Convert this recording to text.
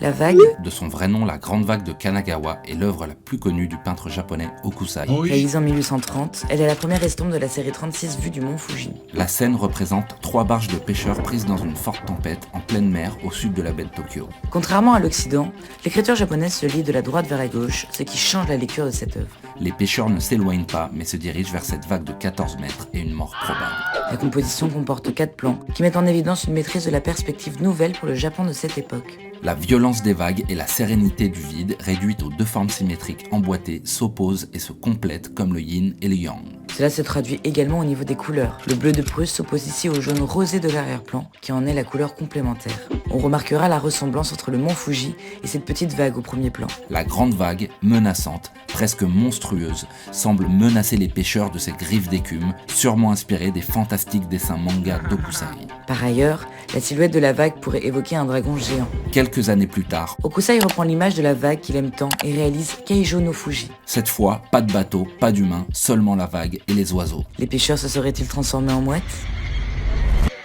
La vague, De son vrai nom, la Grande Vague de Kanagawa est l'œuvre la plus connue du peintre japonais Hokusai. réalisée en 1830, elle est la première estompe de la série 36 vue du mont Fuji. La scène représente 3 barges de pêcheurs prises dans une forte tempête en pleine mer au sud de la baie de Tokyo. Contrairement à l'Occident, l'écriture japonaise se lit de la droite vers la gauche, ce qui change la lecture de cette œuvre. Les pêcheurs ne s'éloignent pas mais se dirigent vers cette vague de 14 mètres et une mort probable. La composition comporte 4 plans qui mettent en évidence une maîtrise de la perspective nouvelle pour le Japon de cette époque. La violence des vagues et la sérénité du vide, réduites aux 2 formes symétriques emboîtées, s'opposent et se complètent comme le yin et le yang. Cela se traduit également au niveau des couleurs. Le bleu de Prusse s'oppose ici au jaune rosé de l'arrière-plan, qui en est la couleur complémentaire. On remarquera la ressemblance entre le mont Fuji et cette petite vague au premier plan. La grande vague, menaçante, presque monstrueuse, semble menacer les pêcheurs de ses griffes d'écume, sûrement inspirées des fantastiques dessins manga d'Hokusai. Par ailleurs, la silhouette de la vague pourrait évoquer un dragon géant. Quelques années plus tard, Hokusai reprend l'image de la vague qu'il aime tant et réalise Keijo no Fuji. cette fois, pas de bateau, pas d'humains, seulement la vague et les oiseaux. Les pêcheurs se seraient-ils transformés en mouettes ?